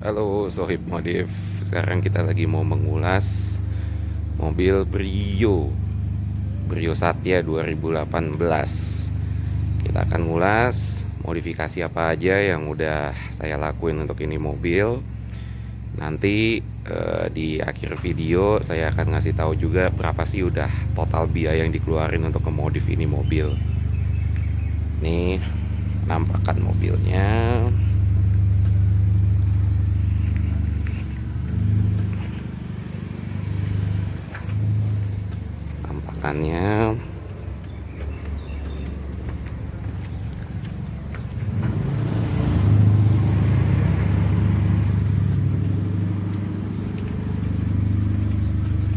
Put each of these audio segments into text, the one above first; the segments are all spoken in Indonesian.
Halo Sohib Modif. Sekarang kita lagi mau mengulas mobil Brio Satya 2018. Kita akan ngulas modifikasi apa aja yang udah saya lakuin untuk ini mobil. Nanti di akhir video saya akan ngasih tahu juga berapa sih udah total biaya yang dikeluarin untuk ngemodif ini mobil. Nih penampakan mobilnya. Penampakannya.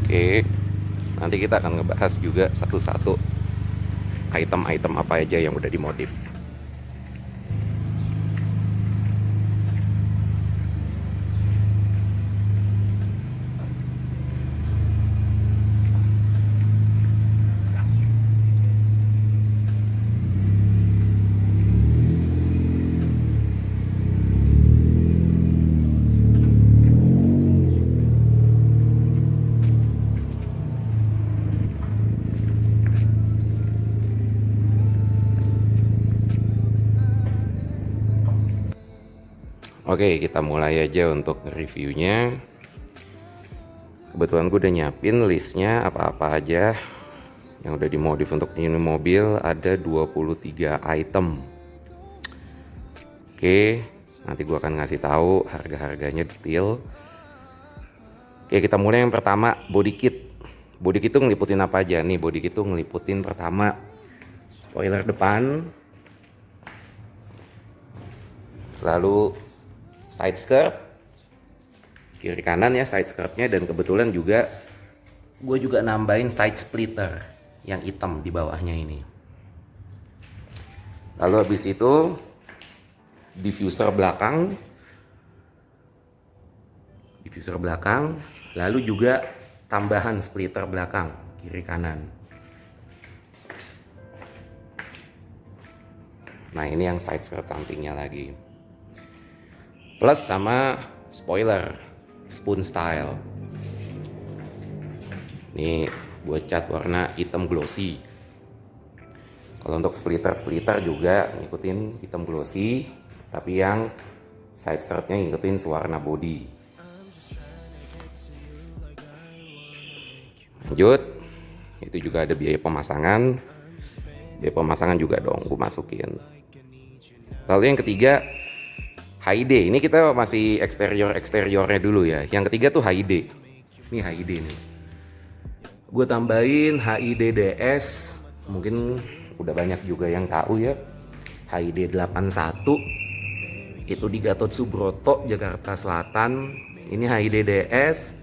Oke, nanti kita akan ngebahas juga satu-satu item-item apa aja yang udah dimodif. Oke, kita mulai aja untuk reviewnya. Kebetulan gue udah nyiapin listnya apa-apa aja yang udah dimodif untuk ini mobil. Ada 23 item. Oke, nanti gue akan ngasih tahu harga-harganya detail. Oke, kita mulai yang pertama, body kit. Body kit itu ngeliputin apa aja nih? Body kit itu ngeliputin pertama spoiler depan, lalu side skirt, kiri kanan ya side skirtnya, dan kebetulan juga gue juga nambahin side splitter yang hitam di bawahnya ini. Lalu habis itu diffuser belakang, lalu juga tambahan splitter belakang kiri kanan. Nah ini yang side skirt sampingnya lagi, plus sama spoiler spoon style. Ini gue cat warna hitam glossy. Kalau untuk splitter juga ngikutin hitam glossy, tapi yang side skirtnya ngikutin warna body. Lanjut, itu juga ada biaya pemasangan. Biaya pemasangan juga dong gue masukin. Lalu yang ketiga, HID. Ini kita masih eksteriornya dulu ya. Yang ketiga tuh HID. Ini HID nih. Gue tambahin HID DS. Mungkin udah banyak juga yang tahu ya. HID 81. Itu di Gatot Subroto, Jakarta Selatan. Ini HID DS.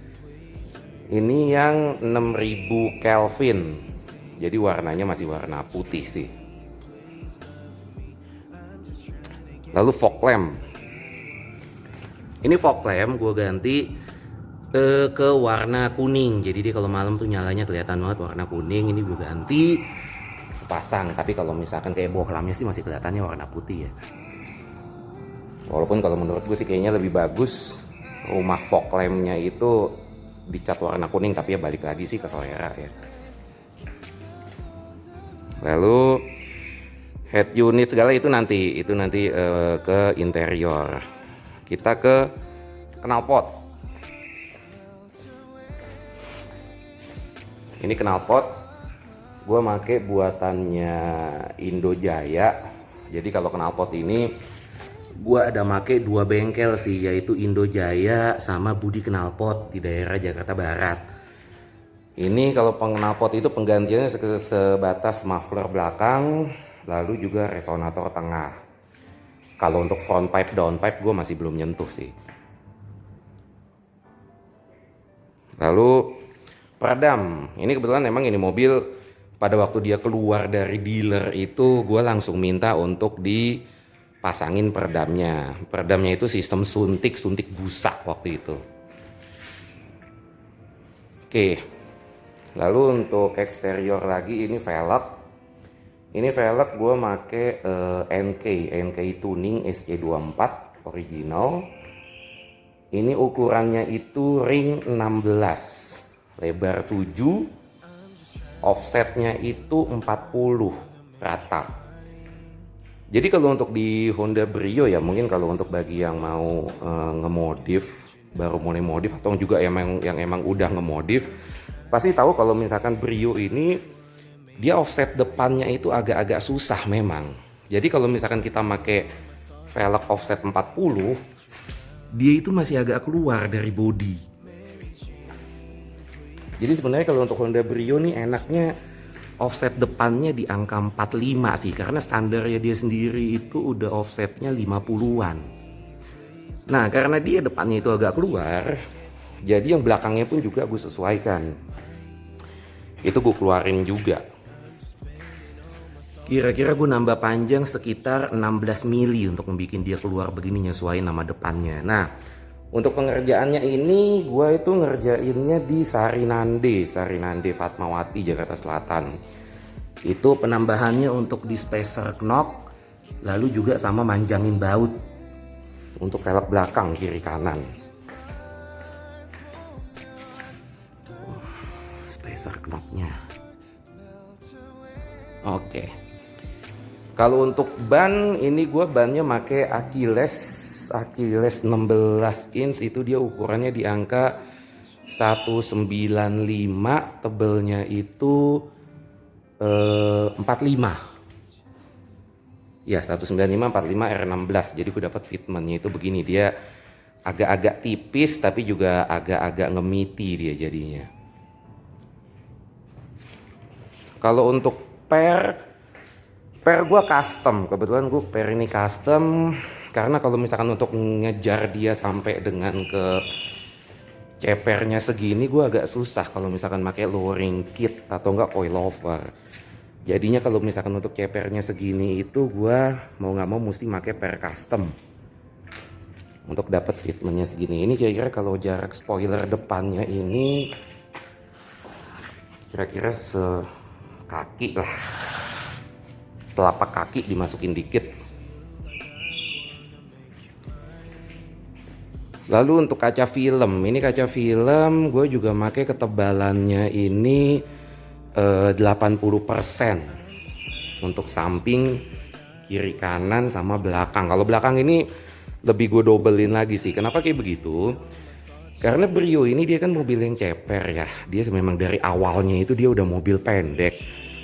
Ini yang 6000 Kelvin. Jadi warnanya masih warna putih sih. Lalu fog lamp. Ini fog lamp gue ganti ke warna kuning. Jadi dia kalau malam tuh nyalanya kelihatan banget warna kuning. Ini gue ganti sepasang. Tapi kalau misalkan kayak bohlamnya sih masih kelihatannya warna putih ya. Walaupun kalau menurut gue sih kayaknya lebih bagus rumah fog lampnya itu dicat warna kuning. Tapi ya balik lagi sih ke selera ya. Lalu head unit segala itu nanti ke interior. Kita ke knalpot. Ini knalpot gue make buatannya Indojaya. Jadi kalau knalpot ini gue ada make dua bengkel sih, yaitu Indojaya sama Budi Knalpot di daerah Jakarta Barat. Ini kalau knalpot itu penggantiannya sebatas muffler belakang, lalu juga resonator tengah. Kalau untuk front pipe, down pipe gue masih belum nyentuh sih. Lalu peredam. Ini kebetulan memang ini mobil pada waktu dia keluar dari dealer itu gue langsung minta untuk dipasangin peredamnya. Peredamnya itu sistem suntik busa waktu itu. Oke. Lalu untuk eksterior lagi ini velg. Ini velg gue make NK Tuning SC24 original. Ini ukurannya itu ring 16, lebar 7, offsetnya itu 40 rata. Jadi kalau untuk di Honda Brio ya, mungkin kalau untuk bagi yang mau ngemodif, baru mulai modif atau juga yang emang udah ngemodif, pasti tahu kalau misalkan Brio ini dia offset depannya itu agak-agak susah memang. Jadi kalau misalkan kita pakai velg offset 40, dia itu masih agak keluar dari body. Jadi sebenarnya kalau untuk Honda Brio nih enaknya offset depannya di angka 45 sih, karena standarnya dia sendiri itu udah offsetnya 50-an. Nah karena dia depannya itu agak keluar, jadi yang belakangnya pun juga gue sesuaikan. Itu gue keluarin juga. Kira-kira gue nambah panjang sekitar 16 mili untuk membuat dia keluar begini, nyesuaiin nama depannya. Nah untuk pengerjaannya ini gue itu ngerjainnya di Sarinande Fatmawati, Jakarta Selatan. Itu penambahannya untuk di spacer knock, lalu juga sama manjangin baut untuk velg belakang kiri kanan. Spacer knocknya. Oke. Kalau untuk ban ini gue bannya make Achilles 16 inch, itu dia ukurannya di angka 195, tebelnya itu 45 ya, 195 45 R16. Jadi gue dapat fitmentnya itu begini, dia agak-agak tipis tapi juga agak-agak ngemiti dia jadinya. Kalau untuk per gue custom, kebetulan gue per ini custom karena kalau misalkan untuk ngejar dia sampai dengan ke cepernya segini gue agak susah kalau misalkan pakai lowering kit atau enggak coilover. Jadinya kalau misalkan untuk cepernya segini itu gue mau nggak mau mesti pakai per custom untuk dapat fitmentnya segini. Ini kira-kira kalau jarak spoiler depannya ini kira-kira sekaki lah, telapak kaki dimasukin dikit. Lalu untuk kaca film, ini kaca film gue juga pakai ketebalannya ini 80% untuk samping, kiri kanan sama belakang. Kalau belakang ini lebih gue dobelin lagi sih. Kenapa kayak begitu? Karena Brio ini dia kan mobil yang ceper ya. Dia memang dari awalnya itu dia udah mobil pendek.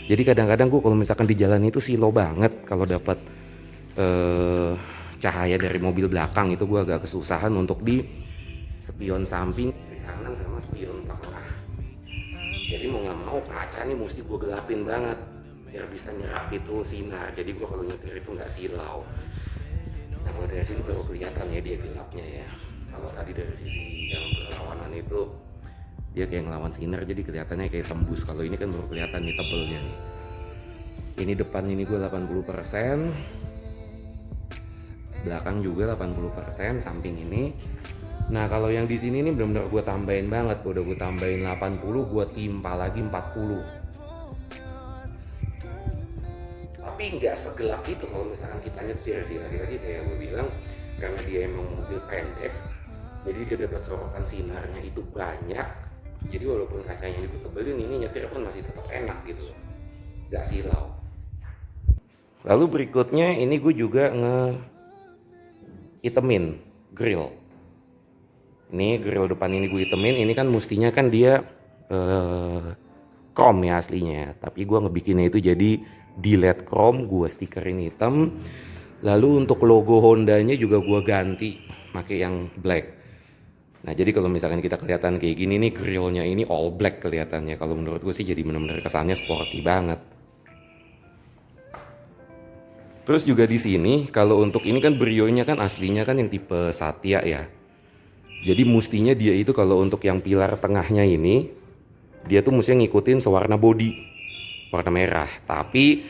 Jadi kadang-kadang gue kalau misalkan di jalan itu silo banget kalau dapat cahaya dari mobil belakang, itu gue agak kesusahan untuk di spion samping, kiri kanan sama spion tengah. Jadi mau nggak mau kaca nih mesti gue gelapin banget biar bisa nyerap itu sinar. Jadi gue kalau nyetir itu nggak silau. Nah kalau dari sini baru kelihatan ya dia gelapnya ya. Kalau tadi dari sisi yang berlawanan itu dia kayak ngelawan sinar, jadi kelihatannya kayak tembus. Kalau ini kan baru kelihatan nih tebelnya nih. Ini depan ini gue 80%, belakang juga 80%, samping ini. Nah kalau yang di sini nih benar-benar gue tambahin banget, udah gue tambahin 80, gue timpa lagi 40. Tapi nggak segelap itu kalau misalkan kita nyetir sih. Lagi-lagi kayak gue bilang, karena dia emang mobil pendek, jadi dia dapat sorotan sinarnya itu banyak. Jadi walaupun kacanya itu tebelin, ini nyetir pun masih tetap enak gitu, nggak silau. Lalu berikutnya ini gue juga itemin grill. Ini grill depan ini gue itemin. Ini kan mestinya kan dia chrome ya aslinya, tapi gue ngebikinnya itu jadi delete chrome, gue stikerin hitam. Lalu untuk logo Hondanya juga gue ganti pakai yang black. Nah jadi kalau misalkan kita kelihatan kayak gini nih, grillnya ini all black kelihatannya. Kalau menurut gue sih jadi benar-benar kesannya sporty banget. Terus juga di sini kalau untuk ini kan Brio-nya kan aslinya kan yang tipe Satya ya. Jadi mestinya dia itu kalau untuk yang pilar tengahnya ini dia tuh mestinya ngikutin sewarna body, warna merah. Tapi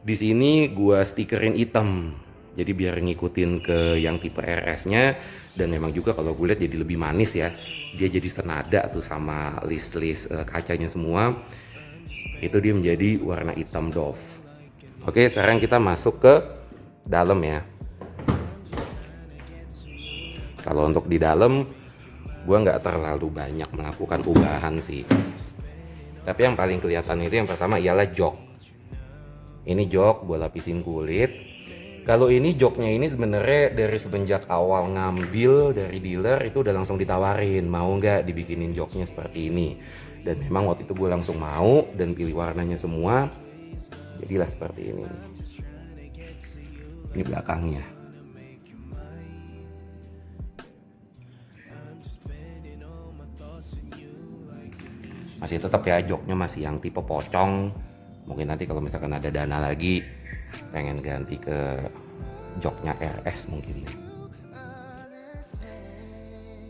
di sini gua stikerin hitam. Jadi biar ngikutin ke yang tipe RS-nya, dan memang juga kalau gue lihat jadi lebih manis ya. Dia jadi senada tuh sama list-list kacanya semua. Itu dia menjadi warna hitam Dove. Oke, sekarang kita masuk ke dalam ya. Kalau untuk di dalam Gua nggak terlalu banyak melakukan ubahan sih. Tapi yang paling kelihatan itu yang pertama ialah jok. Ini jok gue lapisin kulit. Kalau ini joknya ini sebenarnya dari semenjak awal ngambil dari dealer itu udah langsung ditawarin mau nggak dibikinin joknya seperti ini. Dan memang waktu itu gue langsung mau dan pilih warnanya semua. Jadilah seperti ini. Ini belakangnya. Masih tetap ya joknya masih yang tipe pocong. Mungkin nanti kalau misalkan ada dana lagi pengen ganti ke joknya RS mungkin.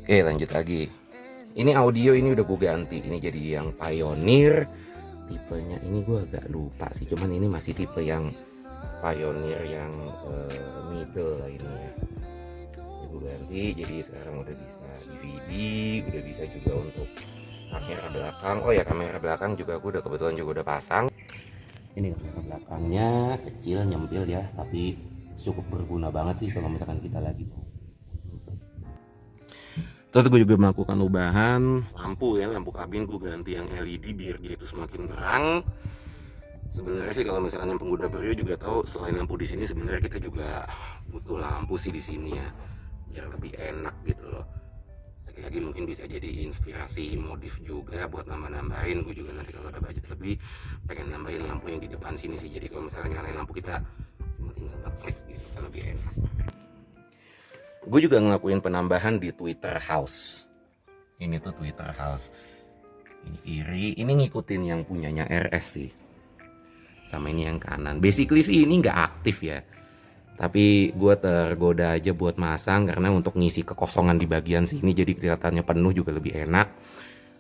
Oke, lanjut lagi. Ini audio ini udah gue ganti. Ini jadi yang Pioneer. Tipenya ini gue agak lupa sih. Cuman ini masih tipe yang Pioneer yang middle lah ini ya. Ini gue ganti. Jadi sekarang udah bisa DVD, udah bisa juga untuk kamera belakang. Oh ya, kamera belakang juga aku udah kebetulan juga udah pasang. Ini kamera belakangnya kecil nyempil ya, tapi cukup berguna banget sih kalau misalkan kita lagi. Terus gue juga melakukan ubahan lampu ya, lampu kabin gue ganti yang LED biar dia itu semakin terang. Sebenarnya sih kalau misalkan yang pengguna Brio juga tahu selain lampu di sini sebenarnya kita juga butuh lampu sih di sini ya, biar lebih enak gitu loh. Lagi mungkin bisa jadi inspirasi modif juga buat nambah-nambahin. Gue juga nanti kalau ada budget lebih pengen nambahin lampu yang di depan sini sih, jadi kalau misalnya nyalain lampu kita cuma tinggal ngeklik gitu kan lebih enak. Gue juga ngelakuin penambahan di Twitter House. Ini tuh Twitter House ini kiri, ini ngikutin yang punyanya RS sih, sama ini yang kanan. Basically sih ini nggak aktif ya, tapi gue tergoda aja buat masang karena untuk ngisi kekosongan di bagian sini jadi kelihatannya penuh juga lebih enak.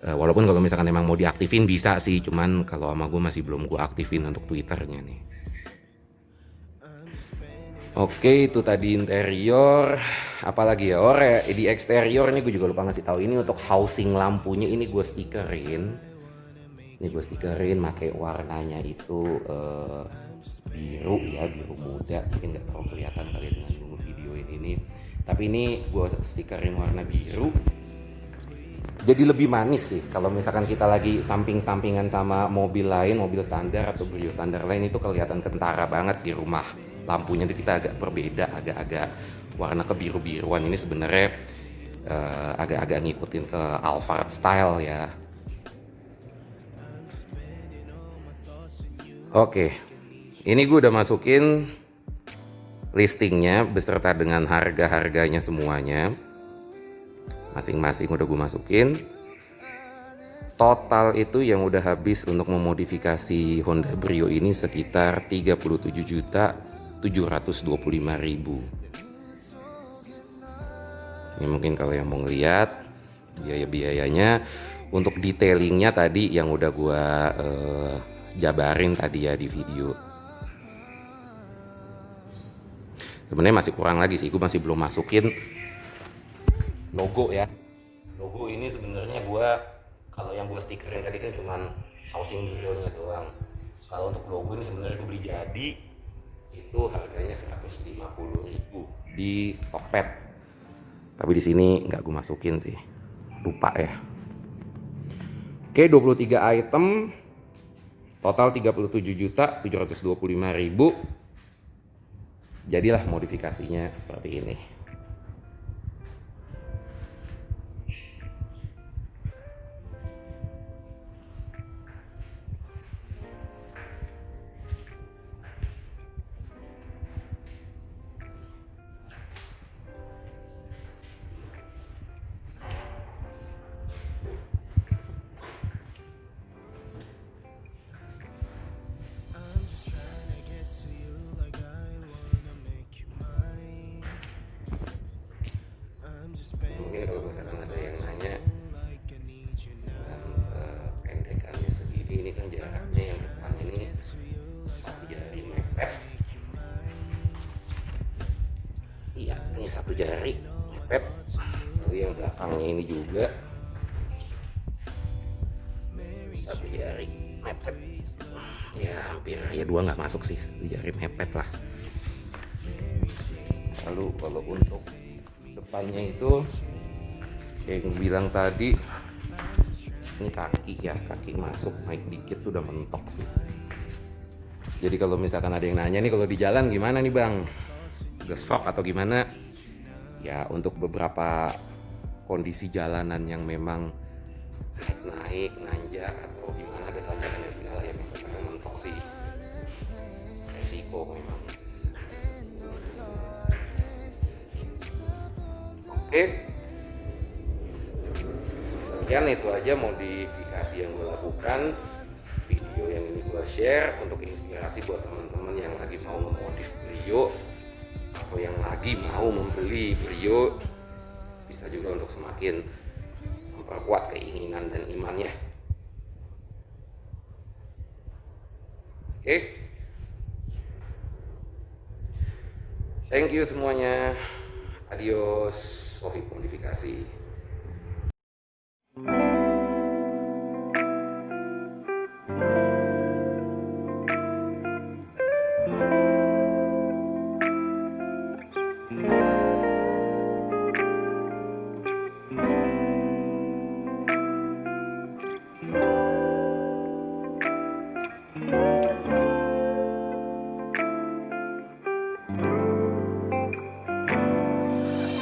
Walaupun kalau misalkan emang mau diaktifin bisa sih, cuman kalau sama gue masih belum gue aktifin untuk Twitternya nih. Oke, itu tadi interior. Apalagi ya, di eksterior ini gue juga lupa ngasih tahu, ini untuk housing lampunya ini gue stikerin. Ini gue stikerin pakai warnanya itu biru ya, biru muda, mungkin nggak terlalu kelihatan kali dengan dulu videoin ini, tapi ini gue stikerin warna biru jadi lebih manis sih. Kalau misalkan kita lagi samping-sampingan sama mobil lain, mobil standar atau Brio standar lain, itu kelihatan kentara banget di rumah. Lampunya itu kita agak berbeda, agak-agak warna kebiru-biruan. Ini sebenarnya agak-agak ngikutin ke Alphard style ya. Oke, ini gue udah masukin listingnya beserta dengan harga-harganya semuanya. Masing-masing udah gue masukin. Total itu yang udah habis untuk memodifikasi Honda Brio ini sekitar 37.725.000. Ini mungkin kalau yang mau ngeliat biaya-biayanya. Untuk detailingnya tadi yang udah gue jabarin tadi ya di video. Sebenarnya masih kurang lagi sih, gue masih belum masukin logo ya. Logo ini sebenarnya gue, kalau yang gue stikerin tadi kan cuman housing Brio-nya doang. Kalau untuk logo ini sebenarnya gue beli jadi, itu harganya 150.000 di Tokped. Tapi di sini nggak gue masukin sih, lupa ya. Oke, 23 item, total 37.725.000. Jadilah modifikasinya seperti ini. Mungkin kalau misalkan ada yang nanya pendekannya segini, ini kan jaraknya yang depan ini 1 jari mepet. Iya, ini 1 jari mepet. Lalu yang belakangnya ini juga 1 jari mepet. Ya hampir ya 2 nggak masuk sih, 1 jari mepet lah. Lalu kalau untuk depannya itu Kayak yang bilang tadi, ini kaki ya, kaki masuk naik dikit tuh udah mentok sih. Jadi kalau misalkan ada yang nanya nih, kalau di jalan gimana nih bang, gesok atau gimana, ya untuk beberapa kondisi jalanan yang memang naik nanjak atau gimana ada tanjakan segala ya memang mentok sih, resiko memang. Oke, sekian itu aja modifikasi yang gue lakukan, video yang ini gue share untuk inspirasi buat teman-teman yang lagi mau memodif Brio atau yang lagi mau membeli Brio, bisa juga untuk semakin memperkuat keinginan dan imannya. Oke, thank you semuanya, adios, Sohib Modifikasi.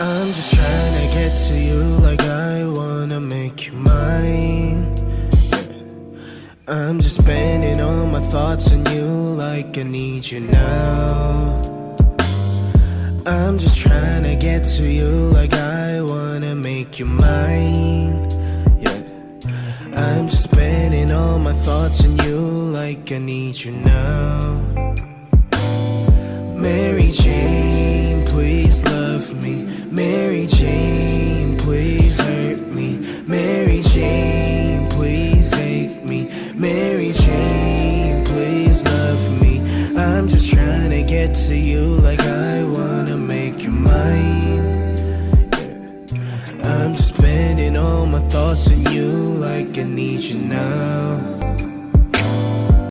I'm just trying to get to you like I wanna make you mine. I'm just spending all my thoughts on you like I need you now. I'm just trying to get to you like I wanna make you mine. Yeah, I'm just spending all my thoughts on you like I need you now. Mary Jane, please love me. Mary Jane, please hurt me. Mary Jane, please hate me. Mary Jane, please love me. I'm just trying to get to you like I wanna make you mine. Yeah. I'm just spending all my thoughts on you like I need you now.